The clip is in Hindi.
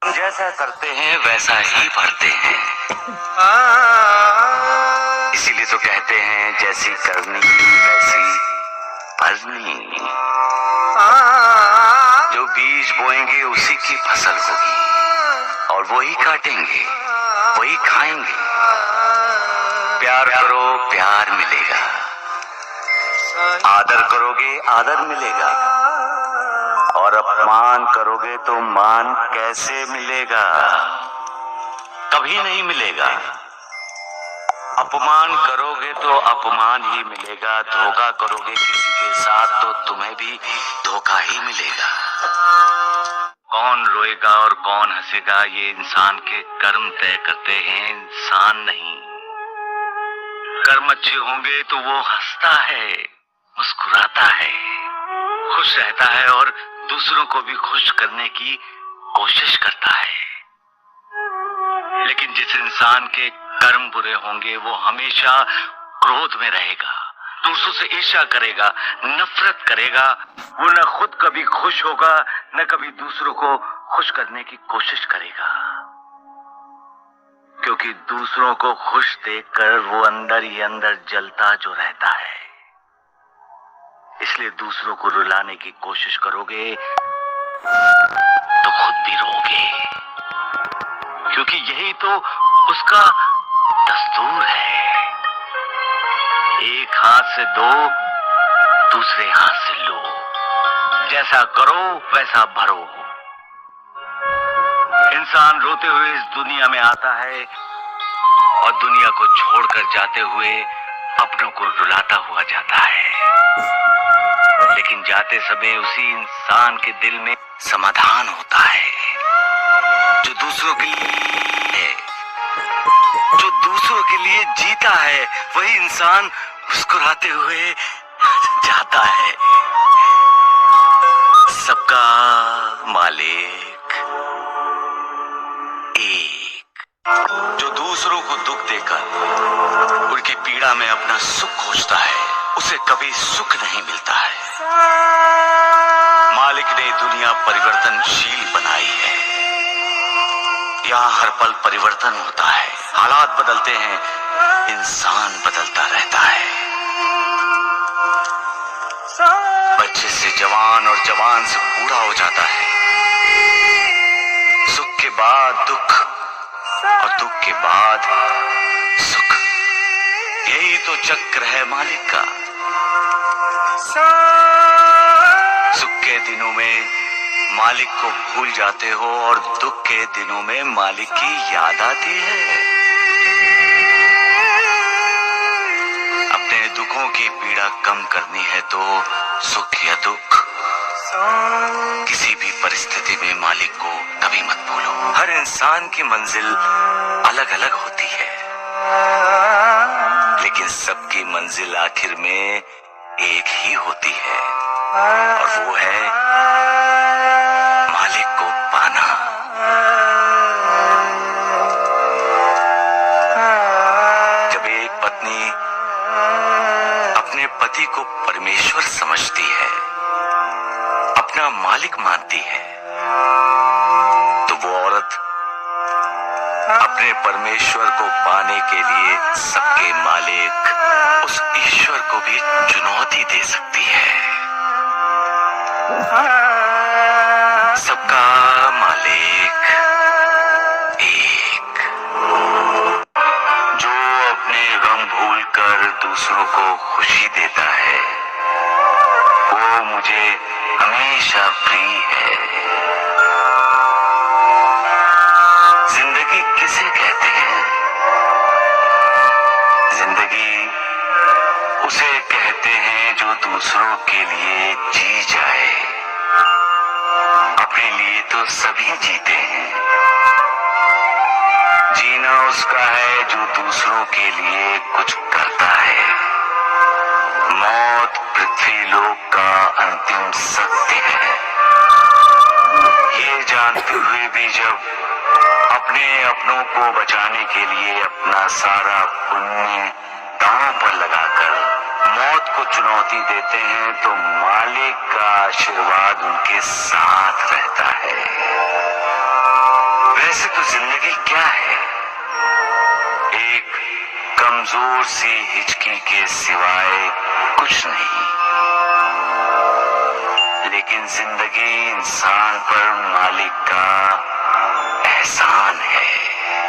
हम जैसा करते हैं वैसा ही पढ़ते हैं। इसीलिए तो कहते हैं जैसी करनी वैसी भरनी। जो बीज बोएंगे उसी की फसल होगी और वही काटेंगे, वही खाएंगे। प्यार करो प्यार मिलेगा, आदर करोगे आदर मिलेगा, और अपमान करोगे तो मान कैसे मिलेगा? कभी नहीं मिलेगा। अपमान करोगे तो अपमान ही मिलेगा, धोखा करोगे किसी के साथ तो तुम्हें भी धोखा ही मिलेगा। कौन रोएगा और कौन हंसेगा ये इंसान के कर्म तय करते हैं, इंसान नहीं। कर्म अच्छे होंगे तो वो हंसता है, मुस्कुराता है, खुश रहता है और दूसरों को भी खुश करने की कोशिश करता है। लेकिन जिस इंसान के कर्म बुरे होंगे वो हमेशा क्रोध में रहेगा, दूसरों से ईर्ष्या करेगा, नफरत करेगा। वो न खुद कभी खुश होगा न कभी दूसरों को खुश करने की कोशिश करेगा, क्योंकि दूसरों को खुश देखकर वो अंदर ही अंदर जलता जो रहता है। इसलिए दूसरों को रुलाने की कोशिश करोगे तो खुद भी रोगे, क्योंकि यही तो उसका दस्तूर है। एक हाथ से दो, दूसरे हाथ से लो, जैसा करो वैसा भरो। इंसान रोते हुए इस दुनिया में आता है और दुनिया को छोड़कर जाते हुए अपनों को रुलाता हुआ जाता है। लेकिन जाते समय उसी इंसान के दिल में समाधान होता है। जो दूसरों के लिए जीता है वही इंसान मुस्कुराते हुए जाता है। सबका मालिक एक। जो दूसरों को दुख देकर उनकी पीड़ा में अपना सुख खोजता है उसे कभी सुख नहीं मिलता है। मालिक ने दुनिया परिवर्तनशील बनाई है। यहाँ हर पल परिवर्तन होता है, हालात बदलते हैं, इंसान बदलता रहता है। बच्चे से जवान और जवान से बूढ़ा हो जाता है। सुख के बाद दुख और दुख के बाद सुख, यही तो चक्र है मालिक का। सुख के दिनों में मालिक को भूल जाते हो और दुख के दिनों में मालिक की याद आती है। अपने दुखों की पीड़ा कम करनी है तो सुख या दुख किसी भी परिस्थिति में मालिक को कभी मत भूलो। हर इंसान की मंजिल अलग अलग होती है, लेकिन सबकी मंजिल आखिर में एक ही होती है, और वो है मालिक को पाना। जब एक पत्नी अपने पति को परमेश्वर समझती है, अपना मालिक मानती है, तो वो औरत अपने परमेश्वर को पाने के लिए सबके मालिक उस ईश्वर को भी चुनौती दे सकती है। सबका मालिक एक। जो अपने गम भूलकर दूसरों को खुशी देता है वो मुझे हमेशा प्रिय है। जिंदगी किसे कहते हैं? जिंदगी उसे कहते हैं जो दूसरों के लिए जी जाए। अपने लिए तो सभी जीते हैं, जीना उसका है जो दूसरों के लिए कुछ करता है। मौत पृथ्वी लोक का अंतिम सत्य है। ये जानते हुए भी जब अपने अपनों को बचाने के लिए अपना सारा पुण्य दांव पर लगाकर मौत को चुनौती देते हैं तो मालिक का आशीर्वाद उनके साथ रहता है। वैसे तो जिंदगी क्या है? एक कमजोर सी हिचकी के सिवाय कुछ नहीं। लेकिन जिंदगी इंसान पर मालिक का एहसान है।